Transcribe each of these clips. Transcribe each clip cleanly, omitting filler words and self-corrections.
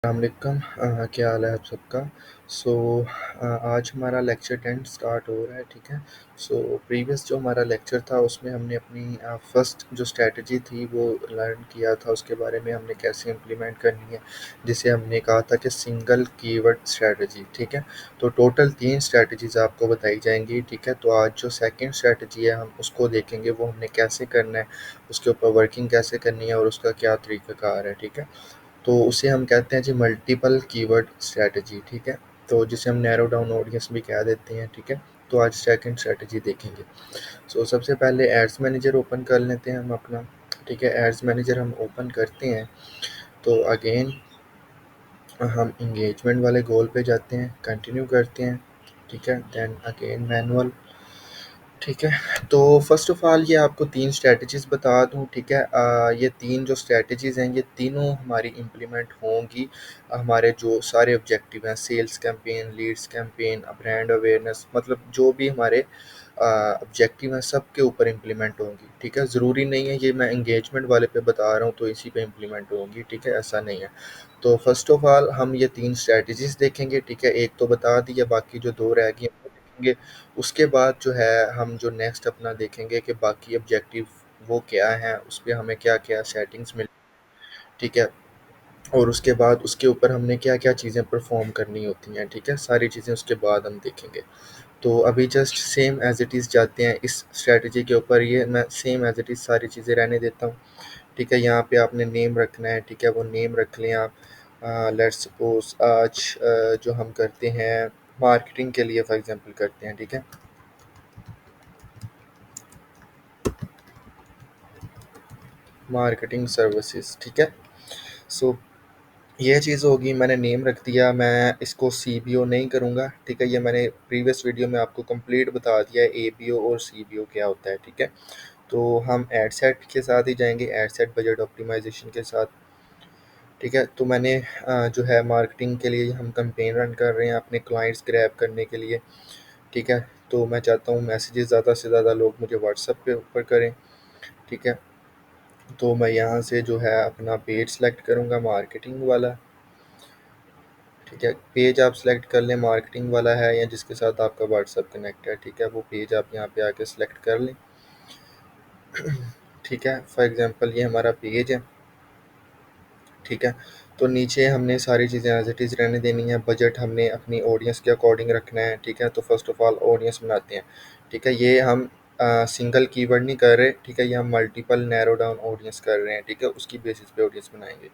अस्सलामुअलैकुम। क्या हाल है आप सबका। सो आज हमारा लेक्चर 10 स्टार्ट हो रहा है, ठीक है। सो प्रीवियस जो हमारा लेक्चर था उसमें हमने अपनी फर्स्ट जो स्ट्रैटेजी थी वो लर्न किया था, उसके बारे में हमने कैसे इम्प्लीमेंट करनी है, जिसे हमने कहा था कि सिंगल कीवर्ड स्ट्रैटेजी, ठीक है। तो टोटल 3 स्ट्रैटेजीज आपको बताई जाएंगी, ठीक है। तो आज जो सेकंड स्ट्रैटेजी है हम उसको देखेंगे, वो हमने कैसे करना है, उसके ऊपर वर्किंग कैसे करनी है और उसका क्या तरीक़ाकार है, ठीक है। तो उसे हम कहते हैं जी मल्टीपल कीवर्ड स्ट्रैटेजी, ठीक है। तो जिसे हम नैरो डाउन ऑडियंस भी कह देते हैं, ठीक है। तो आज सेकंड स्ट्रैटेजी देखेंगे। सो सबसे पहले एड्स मैनेजर ओपन कर लेते हैं हम अपना, ठीक है। एड्स मैनेजर हम ओपन करते हैं तो अगेन हम इंगेजमेंट वाले गोल पे जाते हैं, कंटिन्यू करते हैं, ठीक है। देन अगेन मैनुअल, ठीक है। तो फर्स्ट ऑफ ऑल ये आपको 3 स्ट्रैटेजीज़ बता दूँ, ठीक है। ये 3 जो स्ट्रैटेजीज़ हैं ये तीनों हमारी इम्प्लीमेंट होंगी हमारे जो सारे ऑब्जेक्टिव हैं, sales campaign, leads campaign, brand awareness, मतलब जो भी हमारे ऑब्जेक्टिव हैं सब के ऊपर इम्प्लीमेंट होंगी, ठीक है। ज़रूरी नहीं है ये मैं एंगेजमेंट वाले पे बता रहा हूँ तो इसी पे इम्प्लीमेंट होंगी, ठीक है, ऐसा नहीं है। तो फर्स्ट ऑफ ऑल हम ये 3 स्ट्रैटेजीज़ देखेंगे, ठीक है। एक तो बता दी है, बाकी जो 2 रह गई हैं वो देखेंगे। उसके बाद जो है हम जो नेक्स्ट अपना देखेंगे कि बाकी ऑब्जेक्टिव वो क्या हैं, उस पे हमें क्या-क्या सेटिंग्स मिल, ठीक है। और उसके बाद उसके ऊपर हमने क्या-क्या चीज़ें परफ़ॉर्म करनी होती हैं, ठीक है। सारी चीज़ें उसके बाद हम देखेंगे। तो अभी just same as it is जाते हैं इस स्ट्रैटेजी के ऊपर। ये मैं सेम एज़ इट इज़ सारी चीज़ें रहने देता हूँ, ठीक है। यहाँ पे आपने नेम रखना है, ठीक है, वो नेम रख लें आप। लेट्स सपोज़ आज जो हम करते हैं मार्केटिंग के लिए फॉर एग्ज़ाम्पल करते हैं, ठीक है। मार्केटिंग सर्विसेज, ठीक है। सो ये चीज़ होगी, मैंने नेम रख दिया, मैं इसको सीबीओ नहीं करूँगा, ठीक है। ये मैंने प्रीवियस वीडियो में आपको कंप्लीट बता दिया है एबीओ और सीबीओ क्या होता है, ठीक है। तो हम एड सेट के साथ ही जाएंगे, एड सेट बजट ऑप्टिमाइजेशन के साथ, ठीक है। तो मैंने जो है मार्केटिंग के लिए हम कैंपेन रन कर रहे हैं अपने क्लाइंट्स ग्रैब करने के लिए, ठीक है। तो मैं चाहता हूँ मैसेजेस ज़्यादा से ज़्यादा लोग मुझे व्हाट्सएप पे ऊपर करें, ठीक है। तो मैं यहाँ से जो है अपना पेज सेलेक्ट करूँगा मार्केटिंग वाला, ठीक है। पेज आप सेलेक्ट कर लें मार्केटिंग वाला है या जिसके साथ आपका व्हाट्सएप कनेक्ट है, ठीक है। वो पेज आप यहाँ पे आके सेलेक्ट कर लें, ठीक है। फॉर एग्जांपल ये हमारा पेज है, ठीक है। तो नीचे हमने सारी चीज़ें एज इट इज़ रहने देनी है। बजट हमने अपनी ऑडियंस के अकॉर्डिंग रखना है, ठीक है। तो फर्स्ट ऑफ ऑल ऑडियंस बनाते हैं, ठीक है। ये हम सिंगल कीवर्ड नहीं कर रहे, ठीक है। ये हम मल्टीपल नैरो डाउन ऑडियंस कर रहे हैं, ठीक है। उसकी बेसिस पे ऑडियंस बनाएंगे,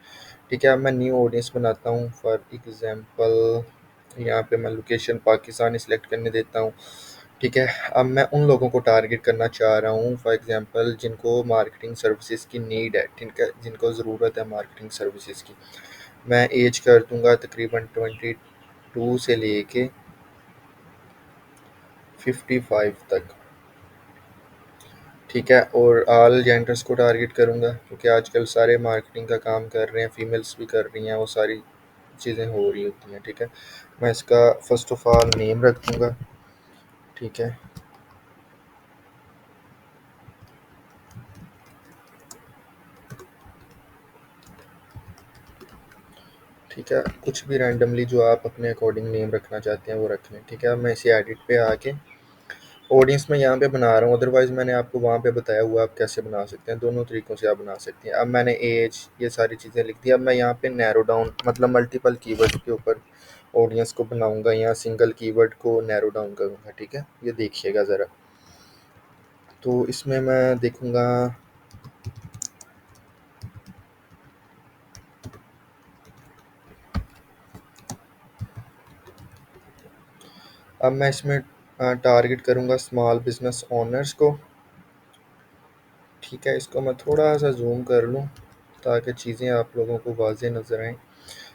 ठीक है। अब मैं न्यू ऑडियंस बनाता हूँ फॉर एग्जांपल, यहाँ पे मैं लोकेशन पाकिस्तान ही सिलेक्ट करने देता हूँ, ठीक है। अब मैं उन लोगों को टारगेट करना चाह रहा हूँ फॉर एग्जांपल जिनको मार्केटिंग सर्विसेज की नीड है, ठीक है, जिनको ज़रूरत है मार्केटिंग सर्विसेज की। मैं एज कर दूंगा तकरीबन 22 से लेके 55 तक, ठीक है। और ऑल जेंडर्स को टारगेट करूँगा क्योंकि आजकल सारे मार्केटिंग का काम कर रहे हैं, फीमेल्स भी कर रही हैं, वो सारी चीज़ें हो रही होती हैं, ठीक है। मैं इसका फर्स्ट ऑफ ऑल नेम रख दूँगा, ठीक है। ठीक है, कुछ भी रैंडमली जो आप अपने अकॉर्डिंग नेम रखना चाहते हैं वो रख लें, ठीक है। अब मैं इसे एडिट पे आके ऑडियंस में यहाँ पे बना रहा हूँ, अदरवाइज़ मैंने आपको वहाँ पे बताया हुआ आप कैसे बना सकते हैं, दोनों तरीक़ों से आप बना सकते हैं। अब मैंने एज ये सारी चीज़ें लिख दी। अब मैं यहाँ पे नैरो डाउन मतलब मल्टीपल कीवर्ड के ऊपर ऑडियंस को बनाऊँगा, यहाँ सिंगल कीवर्ड को नैरो डाउन करूँगा, ठीक है। ये देखिएगा ज़रा। तो इसमें मैं देखूँगा, अब मैं इसमें टारगेट करूँगा स्मॉल बिज़नेस ओनर्स को, ठीक है। इसको मैं थोड़ा सा जूम कर लूँ ताकि चीज़ें आप लोगों को वाज़ेह नज़र आएँ।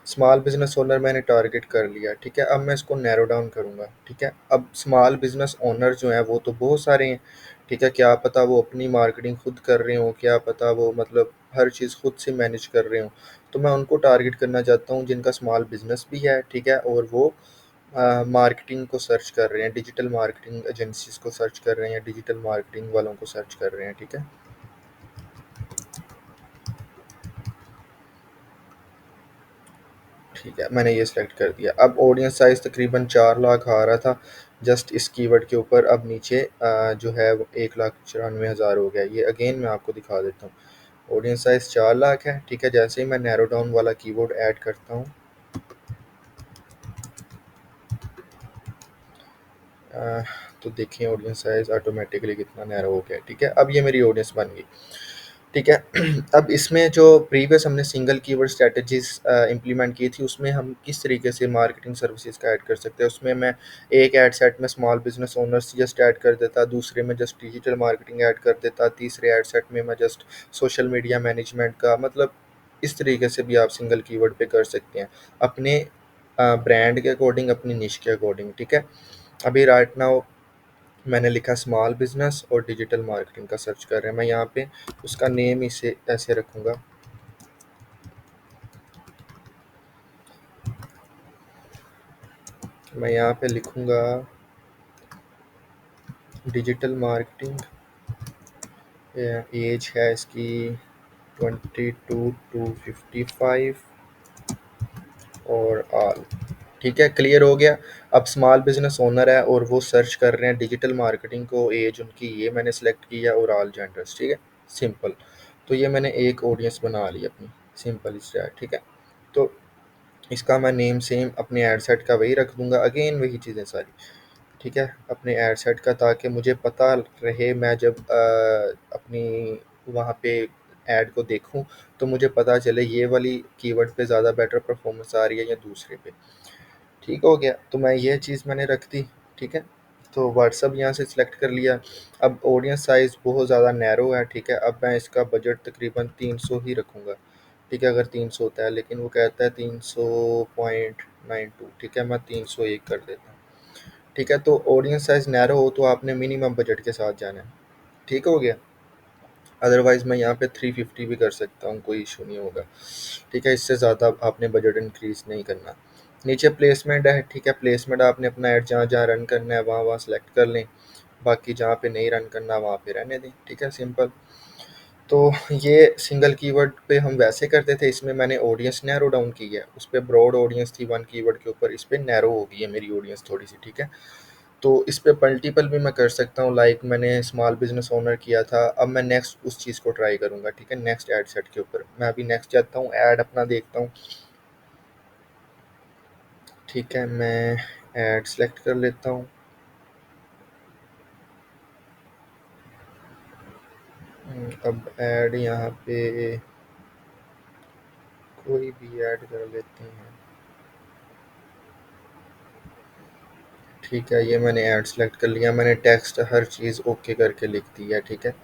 स्मॉल बिज़नेस ओनर मैंने टारगेट कर लिया, ठीक है। अब मैं इसको नैरो डाउन करूँगा, ठीक है। अब स्मॉल बिज़नेस ओनर जो हैं वो तो बहुत सारे हैं, ठीक है। क्या पता वो अपनी मार्केटिंग खुद कर रहे हों, क्या पता वो मतलब हर चीज़ खुद से मैनेज कर रहे हों। तो मैं उनको टारगेट करना चाहता हूँ जिनका स्मॉल बिज़नेस भी है, ठीक है, और वो मार्केटिंग को सर्च कर रहे हैं, डिजिटल मार्केटिंग एजेंसीज़ को सर्च कर रहे हैं, डिजिटल मार्केटिंग वालों को सर्च कर रहे हैं, ठीक है। ठीक है, मैंने ये सिलेक्ट कर दिया। अब ऑडियंस साइज़ तकरीबन 4 लाख आ रहा था जस्ट इस कीवर्ड के ऊपर, अब नीचे जो है वो 1,94,000 हो गया। ये अगेन मैं आपको दिखा देता हूँ। ऑडियंस साइज़ 4 लाख है, ठीक है। जैसे ही मैं नैरो डाउन वाला कीवर्ड ऐड करता हूँ, अ, तो देखिए ऑडियंस साइज़ ऑटोमेटिकली कितना नैरो हो गया, ठीक है। अब ये मेरी ऑडियंस बन गई, ठीक है। अब इसमें जो प्रीवियस हमने सिंगल कीवर्ड स्ट्रैटेजीज़ इम्प्लीमेंट की थी, उसमें हम किस तरीके से मार्केटिंग सर्विसेज का ऐड कर सकते हैं। उसमें मैं एक ऐड सेट में small business owners just add कर देता, दूसरे में जस्ट डिजिटल मार्केटिंग ऐड कर देता, तीसरे ऐड सेट में मैं जस्ट सोशल मीडिया मैनेजमेंट का, मतलब इस तरीके से भी आप सिंगल कीवर्ड पे कर सकते हैं, अपने ब्रांड के अकॉर्डिंग, अपनी निश के अकॉर्डिंग, ठीक है। अभी राइट नाउ मैंने लिखा स्मॉल बिज़नेस और डिजिटल मार्केटिंग का सर्च कर रहे हैं। मैं यहाँ पे उसका नेम इसे ऐसे रखूँगा, मैं यहाँ पे लिखूँगा डिजिटल मार्केटिंग। एज है इसकी 22 to 55 और ऑल, ठीक है। क्लियर हो गया। अब स्मॉल बिजनेस ओनर है और वो सर्च कर रहे हैं डिजिटल मार्केटिंग को, एज उनकी ये मैंने सेलेक्ट किया और ऑल जेंडर्स, ठीक है। सिंपल। तो ये मैंने एक ऑडियंस बना ली अपनी, सिंपल इससे, ठीक है। तो इसका मैं नेम सेम अपने एड सेट का वही रख दूंगा, अगेन वही चीज़ें सारी, ठीक है, अपने एड सेट का, ताकि मुझे पता रहे मैं जब अपनी वहाँ पे ऐड को देखूँ तो मुझे पता चले ये वाली कीवर्ड पे ज़्यादा बेटर परफॉर्मेंस आ रही है या दूसरे पे। ठीक हो गया, तो मैं ये चीज़ मैंने रख दी, ठीक है। तो व्हाट्सअप यहाँ से सिलेक्ट कर लिया। अब ऑडियंस साइज़ बहुत ज़्यादा नैरो है, ठीक है। अब मैं इसका बजट तकरीबन 300 ही रखूँगा, ठीक है, अगर 300 होता है, लेकिन वो कहता है 300.92, ठीक है, मैं 301 कर देता हूँ, ठीक है। तो ऑडियंस साइज़ नैरो हो तो आपने मिनिमम बजट के साथ जाना है, ठीक हो गया। अदरवाइज़ मैं यहाँ पे 350 भी कर सकता हूँ, कोई इशू नहीं होगा, ठीक है। इससे ज़्यादा आपने बजट इंक्रीज़ नहीं करना। नीचे प्लेसमेंट है, ठीक है। प्लेसमेंट आपने अपना ऐड जहाँ जहाँ रन करना है वहाँ वहाँ सेलेक्ट कर लें, बाकी जहाँ पे नहीं रन करना वहाँ पे रहने दें, ठीक है, सिंपल। तो ये सिंगल कीवर्ड पे हम वैसे करते थे, इसमें मैंने ऑडियंस नैरो डाउन की है। उस पे ब्रॉड ऑडियंस थी वन कीवर्ड के ऊपर, इस पे नैरो हो गई है मेरी ऑडियंस थोड़ी सी, ठीक है। तो इस पे मल्टीपल भी मैं कर सकता हूँ, लाइक मैंने स्मॉल बिजनेस ओनर किया था, अब मैं नेक्स्ट उस चीज़ को ट्राई करूँगा, ठीक है, नेक्स्ट ऐड सेट के ऊपर। मैं अभी नेक्स्ट जाता हूँ, ऐड अपना देखता हूँ, ठीक है। मैं ऐड सेलेक्ट कर लेता हूँ। अब ऐड यहाँ पे कोई भी ऐड कर लेते हैं, ठीक है। ये मैंने ऐड सेलेक्ट कर लिया, मैंने टेक्स्ट हर चीज़ ओके करके लिख दी है, ठीक है।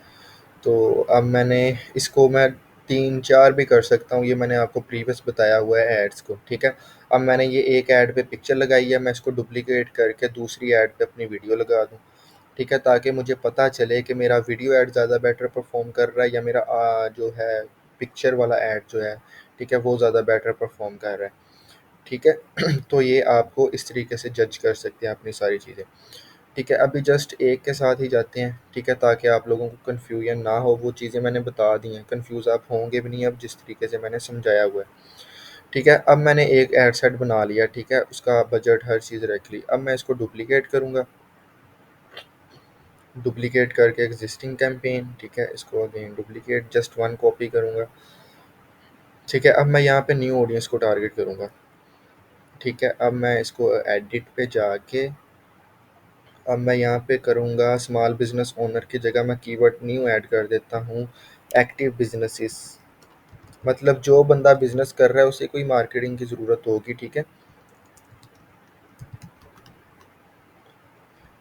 तो अब मैंने इसको मैं 3-4 भी कर सकता हूँ, ये मैंने आपको प्रीवियस बताया हुआ है एड्स को, ठीक है। अब मैंने ये एक ऐड पे पिक्चर लगाई है, मैं इसको डुप्लीकेट करके दूसरी ऐड पे अपनी वीडियो लगा दूँ, ठीक है, ताकि मुझे पता चले कि मेरा वीडियो ऐड ज़्यादा बेटर परफॉर्म कर रहा है या मेरा जो है पिक्चर वाला ऐड जो है, ठीक है, वो ज़्यादा बेटर परफॉर्म कर रहा है, ठीक है। तो ये आपको इस तरीके से जज कर सकते हैं अपनी सारी चीज़ें, ठीक है। अभी जस्ट एक के साथ ही जाते हैं, ठीक है, ताकि आप लोगों को कन्फ्यूजन ना हो। वो चीज़ें मैंने बता दी हैं, कन्फ्यूज़ आप होंगे भी नहीं अब जिस तरीके से मैंने समझाया हुआ है, ठीक है। अब मैंने एक एड सेट बना लिया, ठीक है, उसका बजट हर चीज़ रख ली। अब मैं इसको डुप्लीकेट करूँगा, डुप्लीकेट करके एग्जिस्टिंग कैंपेन, ठीक है, इसको again duplicate, just one copy करूँगा, ठीक है। अब मैं यहाँ पे न्यू ऑडियंस को टारगेट करूँगा, ठीक है। अब मैं इसको एडिट पे जाके, अब मैं यहाँ पे करूँगा स्मॉल बिजनेस ओनर की जगह मैं कीवर्ड न्यू ऐड कर देता हूँ, एक्टिव बिजनेसेस, मतलब जो बंदा बिजनेस कर रहा है उसे कोई मार्केटिंग की ज़रूरत होगी, ठीक है,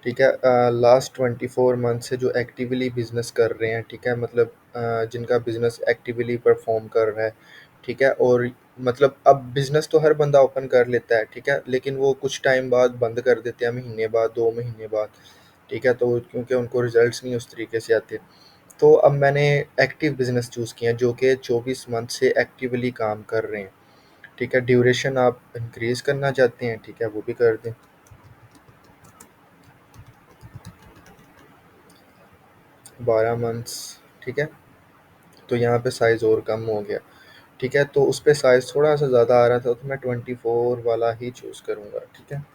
ठीक है। लास्ट 24 मंथ से जो एक्टिवली बिजनेस कर रहे हैं, ठीक है, मतलब जिनका बिजनेस एक्टिवली परफॉर्म कर रहा है, ठीक है। और मतलब अब बिजनेस तो हर बंदा ओपन कर लेता है, ठीक है, लेकिन वो कुछ टाइम बाद बंद कर देते हैं, महीने बाद, 2 महीने बाद, ठीक है, तो क्योंकि उनको रिजल्ट्स नहीं उस तरीके से आते। तो अब मैंने एक्टिव बिजनेस चूज़ किया जो कि 24 मंथ से एक्टिवली काम कर रहे हैं, ठीक है। ड्यूरेशन आप इंक्रीज़ करना चाहते हैं, ठीक है, वो भी कर दें, 12 मंथ्स, ठीक है। तो यहाँ पे साइज़ और कम हो गया, ठीक है, तो उस पे साइज़ थोड़ा-सा ज़्यादा आ रहा था, तो मैं 24 वाला ही चूज़ करूँगा, ठीक है।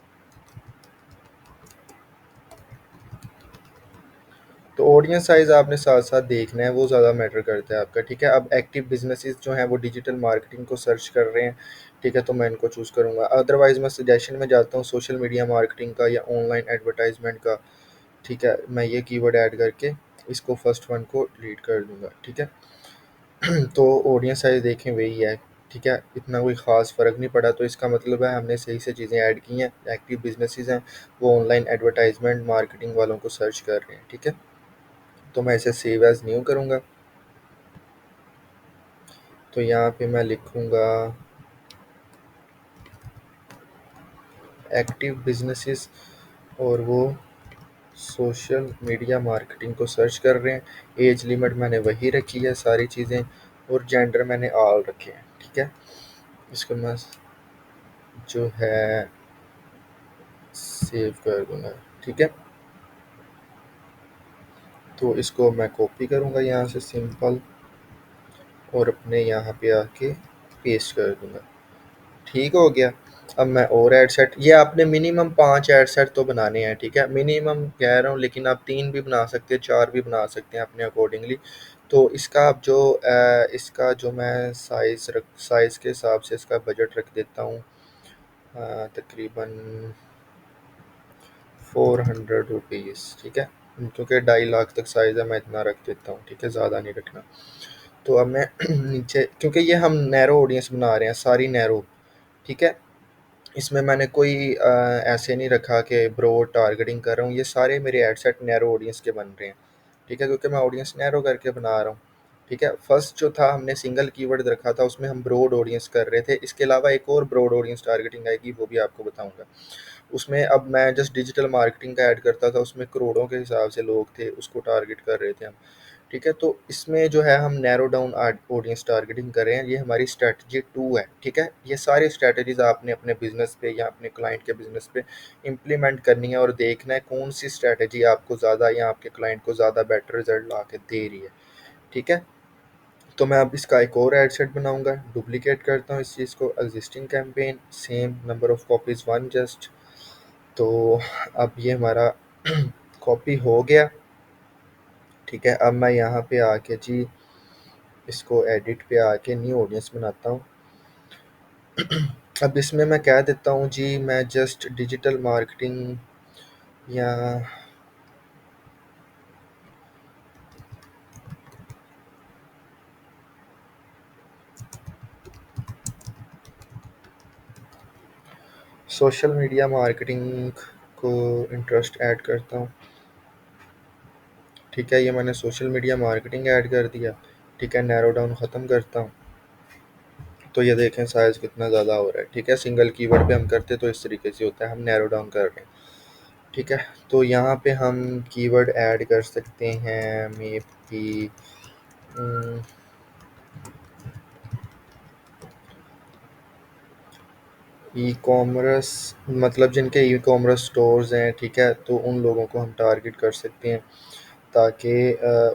तो ऑडियंस साइज़ आपने साथ-साथ देखना है, वो ज़्यादा मैटर करता है आपका, ठीक है। अब एक्टिव बिज़नेसेस जो हैं वो डिजिटल मार्केटिंग को सर्च कर रहे हैं, ठीक है, तो मैं इनको चूज़ करूँगा। अदरवाइज़ मैं सजेशन में जाता हूँ सोशल मीडिया मार्केटिंग का या ऑनलाइन एडवर्टाइज़मेंट का, ठीक है। मैं ये कीवर्ड ऐड करके इसको फर्स्ट वन को डिलीट कर दूँगा, ठीक है। तो ऑडियंस साइज़ देखें वही है, ठीक है, इतना कोई ख़ास फ़र्क नहीं पड़ा, तो इसका मतलब है हमने सही से चीज़ें ऐड की हैं। एक्टिव बिज़नेसेस हैं, वो ऑनलाइन एडवर्टाइज़मेंट मार्केटिंग वालों को सर्च कर रहे हैं, ठीक है। तो मैं इसे सेव एज़ न्यू करूँगा, तो यहाँ पे मैं लिखूँगा एक्टिव बिज़नेसेस, और वो सोशल मीडिया मार्केटिंग को सर्च कर रहे हैं। एज लिमिट मैंने वही रखी है सारी चीज़ें, और जेंडर मैंने ऑल रखे हैं, ठीक है। इसको मैं जो है सेव कर दूँगा, ठीक है। तो इसको मैं कॉपी करूँगा यहाँ से सिंपल, और अपने यहाँ पे आके पेस्ट कर दूँगा, ठीक हो गया। अब मैं और ऐड सेट, ये आपने मिनिमम 5 ऐड सेट तो बनाने हैं, ठीक है। मिनिमम कह रहा हूँ, लेकिन आप 3 भी बना सकते हैं, 4 भी बना सकते हैं अपने अकॉर्डिंगली। तो इसका आप जो इसका जो मैं साइज़ के हिसाब से इसका बजट रख देता हूँ, तकरीबन 400 रुपीज़, ठीक है। क्योंकि 2.5 लाख तक साइज़ है, मैं इतना रख देता हूँ, ठीक है, ज़्यादा नहीं रखना। तो अब मैं नीचे, क्योंकि ये हम नैरो ऑडियंस बना रहे हैं, सारी नैरो, ठीक है। इसमें मैंने कोई ऐसे नहीं रखा कि ब्रॉड टारगेटिंग कर रहा हूँ, ये सारे मेरे एड सेट नैरो ऑडियंस के बन रहे हैं, ठीक है, क्योंकि मैं ऑडियंस नैरो करके बना रहा हूँ, ठीक है। फर्स्ट जो था हमने सिंगल कीवर्ड रखा था, उसमें हम ब्रॉड ऑडियंस कर रहे थे। इसके अलावा एक और ब्रॉड ऑडियंस टारगेटिंग आएगी, वो भी आपको बताऊंगा। उसमें अब मैं जस्ट डिजिटल मार्केटिंग का ऐड करता था, उसमें करोड़ों के हिसाब से लोग थे, उसको टारगेट कर रहे थे हम, ठीक है। तो इसमें जो है हम नैरो डाउन ऑडियंस टारगेटिंग कर रहे हैं, ये हमारी स्ट्रैटेजी 2 है, ठीक है। ये सारी स्ट्रैटेजीज आपने अपने बिजनेस पे या अपने क्लाइंट के बिजनेस पे इम्प्लीमेंट करनी है, और देखना है कौन सी स्ट्रैटेजी आपको ज़्यादा या आपके क्लाइंट को ज़्यादा बेटर रिजल्ट ला के दे रही है, ठीक है। तो मैं अब इसका एक और एड सेट बनाऊंगा, डुप्लीकेट करता हूँ इस चीज़ को, existing campaign, same number of copies 1 just. तो अब ये हमारा कॉपी हो गया, ठीक है। अब मैं यहाँ पे आके जी इसको एडिट पे आके न्यू ऑडियंस बनाता हूँ। अब इसमें मैं कह देता हूँ जी, मैं जस्ट डिजिटल मार्केटिंग या सोशल मीडिया मार्केटिंग को इंटरेस्ट ऐड करता हूँ, ठीक है। ये मैंने सोशल मीडिया मार्केटिंग ऐड कर दिया, ठीक है। नैरो डाउन ख़त्म करता हूँ, तो ये देखें साइज़ कितना ज़्यादा हो रहा है, ठीक है। सिंगल कीवर्ड पे हम करते तो इस तरीके से होता है, हम नैरो डाउन कर रहे हैं, ठीक है। तो यहाँ पे हम कीवर्ड ऐड कर सकते हैं, मे बी ई कॉमर्स, मतलब जिनके ई कॉमर्स स्टोर्स हैं, ठीक है, तो उन लोगों को हम टारगेट कर सकते हैं, ताकि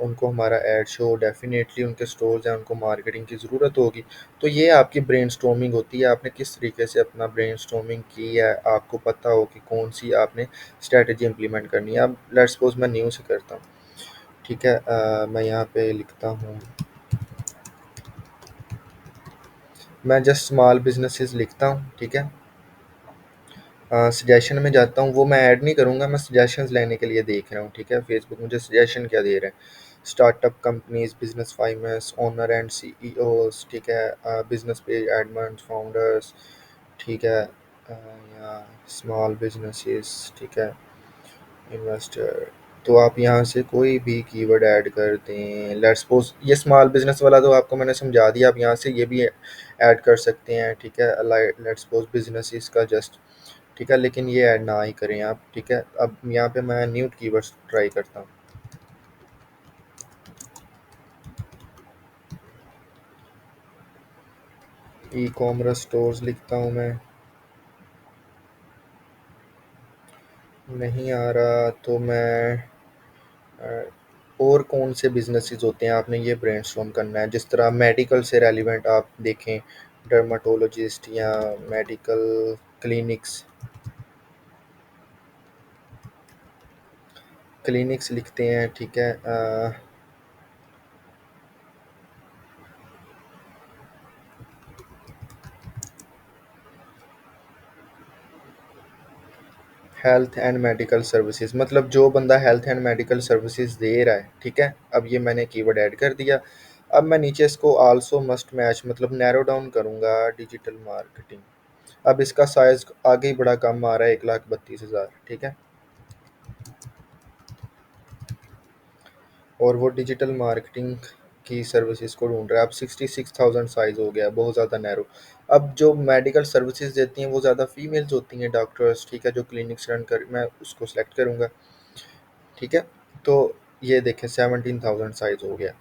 उनको हमारा ऐड शो, डेफिनेटली उनके स्टोर्स हैं, उनको मार्केटिंग की ज़रूरत होगी। तो ये आपकी ब्रेनस्टॉर्मिंग होती है, आपने किस तरीके से अपना ब्रेनस्टॉर्मिंग की है, आपको पता हो कि कौन सी आपने स्ट्रैटेजी इम्प्लीमेंट करनी है। अब लेट्स सपोज मैं न्यू से करता हूँ, ठीक है। मैं यहाँ पे लिखता हूँ, मैं जस्ट स्मॉल बिजनेसेस लिखता हूँ, ठीक है। सजेशन में जाता हूँ, वो मैं ऐड नहीं करूँगा, मैं सजेशंस लेने के लिए देख रहा हूँ, ठीक है। फेसबुक मुझे सजेशन क्या दे रहा है, startup companies, business finance, owner and CEOs, ठीक है, बिजनेस पेज एडमंड फाउंडर्स, ठीक है, या स्मॉल बिजनेसेस, ठीक है, इन्वेस्टर। तो आप यहाँ से कोई भी कीवर्ड ऐड कर दें, लेट्स सपोज ये स्मॉल बिजनेस वाला तो आपको मैंने समझा दिया, आप यहाँ से ये भी ऐड कर सकते हैं, ठीक है। लेट्स सपोज बिजनेस का जस्ट, ठीक है, लेकिन ये ऐड ना ही करें आप, ठीक है। अब यहाँ पे मैं न्यू कीवर्ड्स ट्राई करता हूँ, ई कॉमर्स स्टोर्स लिखता हूँ मैं, नहीं आ रहा तो मैं और कौन से बिजनेसेस होते हैं, आपने ये ब्रेनस्टॉर्म करना है। जिस तरह मेडिकल से रेलिवेंट आप देखें, डर्माटोलॉजिस्ट या मेडिकल क्लिनिक्स, क्लिनिक्स लिखते हैं, ठीक है। हेल्थ एंड मेडिकल सर्विसेज, मतलब जो बंदा हेल्थ एंड मेडिकल सर्विसेज दे रहा है, ठीक है। अब ये मैंने कीवर्ड ऐड कर दिया। अब मैं नीचे इसको आल्सो मस्ट मैच मतलब नैरो डाउन करूंगा डिजिटल मार्केटिंग। अब इसका साइज आगे ही बड़ा कम आ रहा है, 1,32,000, ठीक है। और वो डिजिटल मार्केटिंग की सर्विसेज को ढूंढ रहा है। अब 66,000 साइज हो गया, बहुत ज़्यादा नैरो। अब जो मेडिकल सर्विसेज देती हैं वो ज़्यादा फीमेल्स होती हैं, डॉक्टर्स, ठीक है, जो क्लिनिक्स रन कर, मैं उसको सेलेक्ट करूँगा, ठीक है। तो ये देखें 17,000 साइज हो गया।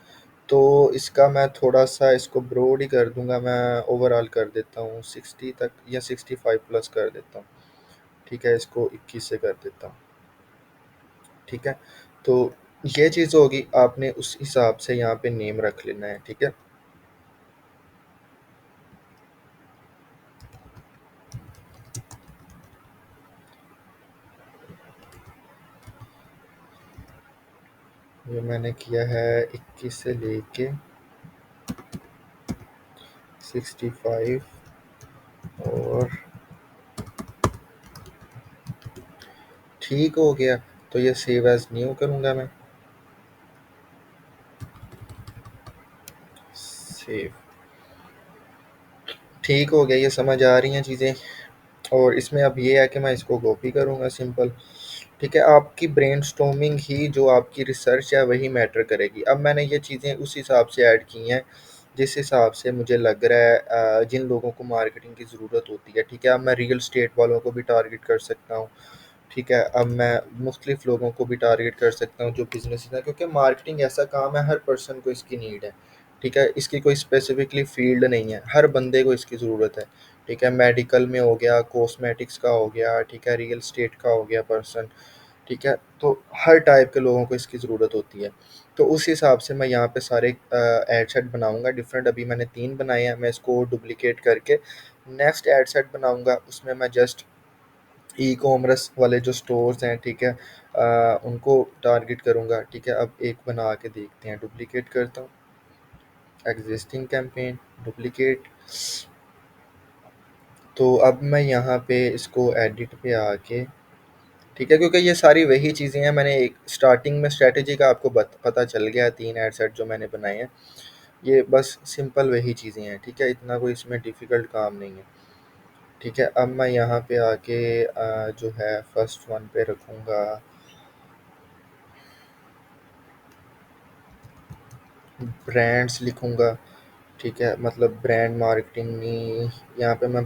तो इसका मैं थोड़ा सा इसको ब्रॉड ही कर दूंगा, मैं ओवरऑल कर देता हूँ 60 तक या 65 प्लस कर देता हूँ, ठीक है। इसको 21 से कर देता हूँ, ठीक है। तो ये चीज़ होगी, आपने उस हिसाब से यहाँ पे नेम रख लेना है, ठीक है। ये मैंने किया है 21 से लेके 65, और ठीक हो गया। तो ये सेव एज न्यू करूँगा मैं, सेव। ठीक हो गया, ये समझ आ रही हैं चीज़ें। और इसमें अब ये है कि मैं इसको कॉपी करूँगा सिंपल, ठीक है। आपकी ब्रेनस्टॉर्मिंग ही जो आपकी रिसर्च है वही मैटर करेगी। अब मैंने ये चीज़ें उस हिसाब से ऐड की हैं जिस हिसाब से मुझे लग रहा है जिन लोगों को मार्केटिंग की ज़रूरत होती है, ठीक है। अब मैं रियल स्टेट वालों को भी टारगेट कर सकता हूँ, ठीक है। अब मैं मुख्तलिफ लोगों को भी टारगेट कर सकता हूँ जो बिजनेस है, क्योंकि मार्केटिंग ऐसा काम है, हर पर्सन को इसकी नीड है, ठीक है। इसकी कोई स्पेसिफिकली फील्ड नहीं है, हर बंदे को इसकी ज़रूरत है, ठीक है। मेडिकल में हो गया, कॉस्मेटिक्स का हो गया, ठीक है, रियल स्टेट का हो गया पर्सन, ठीक है। तो हर टाइप के लोगों को इसकी ज़रूरत होती है। तो उस हिसाब से मैं यहाँ पे सारे एड सेट बनाऊंगा डिफरेंट। अभी मैंने 3 बनाए हैं, मैं इसको डुप्लिकेट करके नेक्स्ट एड सेट बनाऊंगा, उसमें मैं जस्ट ई कॉमर्स वाले जो स्टोर्स हैं, ठीक है, उनको टारगेट करूंगा, ठीक है। अब एक बना के देखते हैं, डुप्लिकेट करता हूँ, एग्जिस्टिंग कैंपेन, डुप्लिकेट। तो अब मैं यहाँ पे इसको एडिट पे आके, ठीक है, क्योंकि ये सारी वही चीज़ें हैं, मैंने एक स्टार्टिंग में स्ट्रैटेजी का आपको पता चल गया, 3 एड सेट जो मैंने बनाए हैं, ये बस सिंपल वही चीज़ें हैं, ठीक है। इतना कोई इसमें डिफ़िकल्ट काम नहीं है, ठीक है। अब मैं यहाँ पे आके जो है फर्स्ट वन पे रखूँगा, ब्रांड्स लिखूँगा, ठीक है। मतलब ब्रांड मार्केटिंग नहीं, यहाँ पे मैं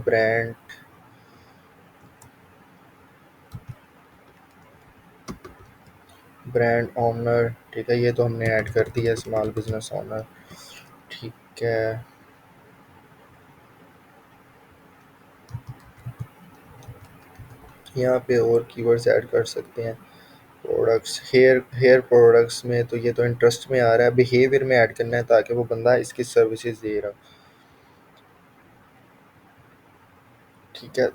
ब्रांड ओनर, ठीक है, ये तो हमने ऐड कर दिया, स्मॉल बिजनेस ओनर, ठीक है। यहाँ पे और कीवर्ड्स ऐड कर सकते हैं, प्रोडक्ट्स, हेयर हेयर प्रोडक्ट्स में तो ये तो इंटरेस्ट में आ रहा है, बिहेवियर में ऐड करना है ताकि वो बंदा इसकी सर्विसेज दे रहा हो, ठीक है।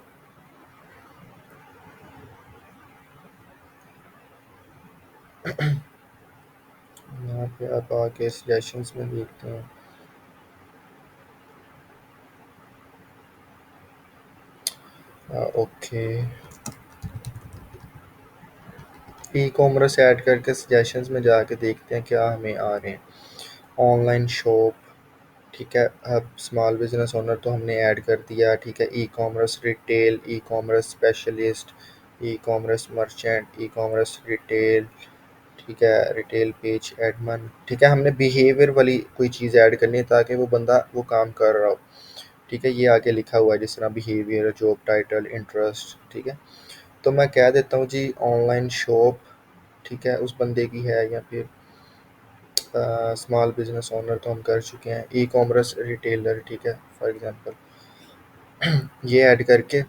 यहाँ पे आप आके सजेशंस में देखते हैं, ओके, ई कॉमर्स ऐड करके सजेशंस में जाके देखते हैं क्या हमें आ रहे हैं। ऑनलाइन शॉप, ठीक है। अब स्मॉल बिजनेस ओनर तो हमने ऐड कर दिया, ठीक है। E commerce retail, e commerce specialist, e commerce merchant, e commerce retail, ठीक है, रिटेल पेज एडमन, ठीक है। हमने बिहेवियर वाली कोई चीज़ ऐड करनी है ताकि वो बंदा वो काम कर रहा हो, ठीक है। ये आगे लिखा हुआ है जिस तरह बिहेवियर, जॉब टाइटल, इंटरेस्ट, ठीक है। तो मैं कह देता हूँ जी ऑनलाइन शॉप, ठीक है, उस बंदे की है, या फिर स्मॉल बिजनेस ओनर तो हम कर चुके हैं, ई कॉमर्स रिटेलर, ठीक है, फॉर एग्जांपल। ये ऐड करके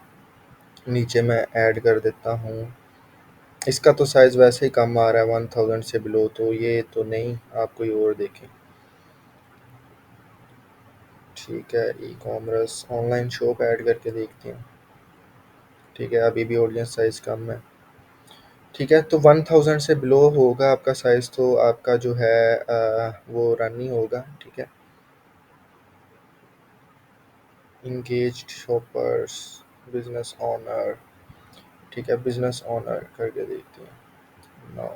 नीचे मैं ऐड कर देता हूँ इसका तो साइज़ वैसे ही कम आ रहा है 1000 से बिलो, तो ये तो नहीं, आप कोई और देखें। ठीक है, e commerce online shop add करके देखते हैं। ठीक है, अभी भी ऑडियंस साइज़ कम है। ठीक है, तो 1000 से बिलो होगा आपका साइज़, तो आपका जो है वो रन नहीं होगा। ठीक है, इंगेज्ड शॉपर्स, बिजनेस ओनर। ठीक है, बिजनेस ओनर करके देखते हैं। नो,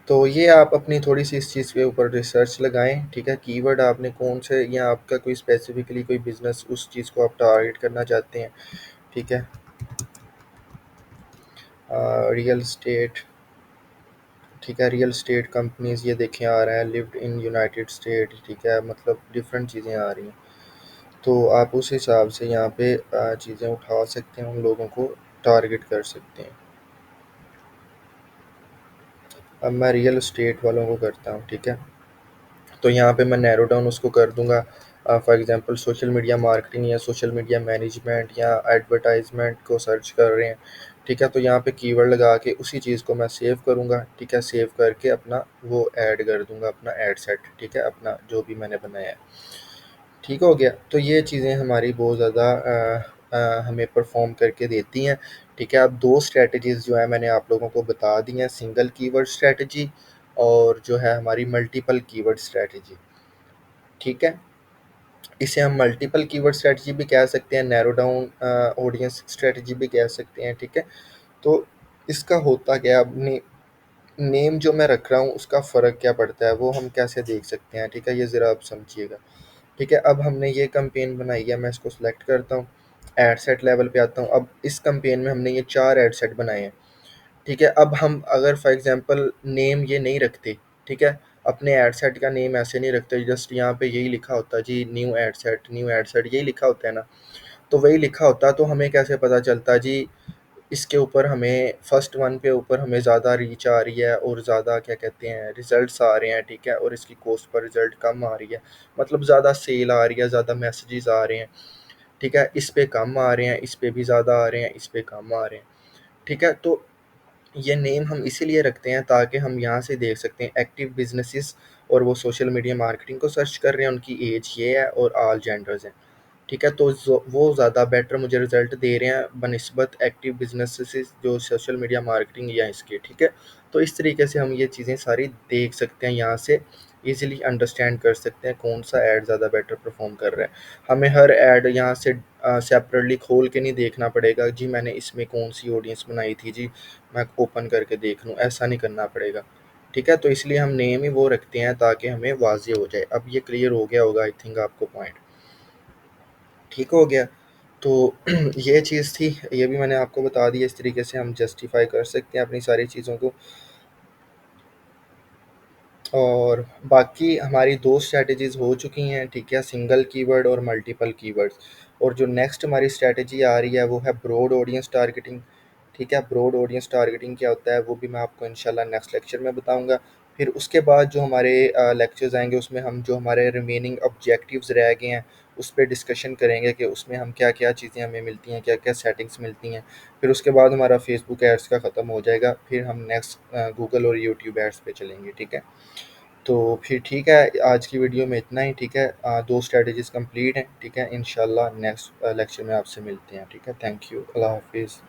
तो ये आप अपनी थोड़ी-सी इस चीज़ के ऊपर रिसर्च लगाएँ। ठीक है, कीवर्ड आपने कौन से, या आपका कोई स्पेसिफ़िकली कोई बिज़नेस उस चीज़ को आप टारगेट करना चाहते हैं। ठीक है, रियल एस्टेट। ठीक है, रियल एस्टेट कंपनीज़ ये देखें आ रहा है, लिव्ड इन यूनाइटेड स्टेट। ठीक है, मतलब डिफरेंट चीज़ें आ रही हैं। तो आप उस हिसाब से यहाँ पे चीज़ें उठा सकते हैं, उन लोगों को टारगेट कर सकते हैं। अब मैं रियल एस्टेट वालों को करता हूँ। ठीक है, तो यहाँ पे मैं नैरो डाउन उसको कर दूँगा। For example social media marketing या सोशल मीडिया मैनेजमेंट या एडवर्टाइज़मेंट को सर्च कर रहे हैं। ठीक है, तो यहाँ पे कीवर्ड लगा के उसी चीज़ को मैं सेव करूँगा। ठीक है, सेव करके अपना वो ऐड कर दूँगा, अपना एड सेट। ठीक है, अपना जो भी मैंने बनाया है। ठीक हो गया, तो ये चीज़ें हमारी बहुत ज़्यादा हमें परफॉर्म करके देती हैं। ठीक है, अब दो स्ट्रैटेजीज़ जो है मैंने आप लोगों को बता दी हैं, सिंगल कीवर्ड स्ट्रैटेजी और जो है हमारी मल्टीपल कीवर्ड स्ट्रैटेजी। ठीक है, इसे हम मल्टीपल कीवर्ड स्ट्रैटेजी भी कह सकते हैं, नैरो डाउन ऑडियंस स्ट्रैटेजी भी कह सकते हैं। ठीक है, तो इसका होता क्या है, अपनी नेम जो मैं रख रहा हूँ उसका फ़र्क क्या पड़ता है, वो हम कैसे देख सकते हैं। ठीक है, ये ज़रा आप समझिएगा। ठीक है, अब हमने ये कैंपेन बनाई है, मैं इसको सिलेक्ट करता हूँ, एड सेट लेवल पे आता हूँ। अब इस कैंपेन में हमने ये 4 एड सेट बनाए हैं। ठीक है, अब हम अगर फॉर एग्ज़ाम्पल नेम ये नहीं रखते। ठीक है, अपने एड सेट का नेम ऐसे नहीं रखते, जस्ट यहाँ पे यही लिखा होता जी, न्यू एड सेट यही लिखा होता है ना। तो वही लिखा होता तो हमें कैसे पता चलता जी, इसके ऊपर हमें फर्स्ट वन पे ऊपर हमें ज़्यादा रीच आ रही है और ज़्यादा क्या कहते हैं रिजल्ट्स आ रहे हैं। ठीक है, और इसकी कॉस्ट पर रिजल्ट कम आ रही है, मतलब ज़्यादा सेल आ रही है, ज़्यादा मैसेजेस आ रहे हैं। ठीक है, इस पे कम आ रहे हैं, इस पे भी ज़्यादा आ रहे हैं, इस पे कम आ रहे हैं। ठीक है, तो ये नेम हम इसीलिए रखते हैं ताकि हम यहाँ से देख सकते हैं एक्टिव बिजनेसेस, और वो सोशल मीडिया मार्केटिंग को सर्च कर रहे हैं, उनकी एज ये है और ऑल जेंडर्स हैं। ठीक है, तो वो ज़्यादा बेटर मुझे रिजल्ट दे रहे हैं बनस्बत एक्टिव बिजनेसेस जो सोशल मीडिया मार्केटिंग या इसके। ठीक है, तो इस तरीके से हम ये चीज़ें सारी देख सकते हैं, यहाँ से इजीली अंडरस्टैंड कर सकते हैं कौन सा ऐड ज़्यादा बेटर परफॉर्म कर रहा है। हमें हर ऐड यहाँ से सेपरेटली खोल के नहीं देखना पड़ेगा जी, मैंने इसमें कौन सी ऑडियंस बनाई थी जी, मैं ओपन करके देख लूँ, ऐसा नहीं करना पड़ेगा। ठीक है, तो इसलिए हम नेम ही वो रखते हैं ताकि हमें वाज़ेह हो जाए। अब ये क्लियर हो गया होगा आई थिंक आपको पॉइंट। ठीक हो गया, तो ये चीज़ थी, ये भी मैंने आपको बता दिया, इस तरीके से हम जस्टिफ़ाई कर सकते हैं अपनी सारी चीज़ों को। और बाकी हमारी 2 स्ट्रैटेजीज़ हो चुकी हैं। ठीक है, सिंगल कीवर्ड और मल्टीपल कीवर्ड्स। और जो नेक्स्ट हमारी स्ट्रैटेजी आ रही है वो है ब्रॉड ऑडियंस टारगेटिंग। ठीक है, ब्रॉड ऑडियंस टारगेटिंग क्या होता है वो भी मैं आपको इंशाल्लाह नेक्स्ट लेक्चर में बताऊंगा। फिर उसके बाद जो हमारे लेक्चर्स आएंगे उसमें हम जो हमारे रिमेनिंग ऑब्जेक्टिव्स रह गए हैं उस पर डिस्कशन करेंगे कि उसमें हम क्या क्या चीज़ें हमें मिलती हैं, क्या क्या सेटिंग्स मिलती हैं। फिर उसके बाद हमारा फेसबुक एड्स का ख़त्म हो जाएगा, फिर हम नेक्स्ट गूगल और यूट्यूब एड्स पे चलेंगे। ठीक है, तो फिर ठीक है, आज की वीडियो में इतना ही। ठीक है, 2 स्ट्रैटेजीज़ कंप्लीट हैं। ठीक है, इंशाल्लाह नेक्स्ट लेक्चर में आपसे मिलते हैं। ठीक है, थैंक यू, अल्लाह हाफ़िज़।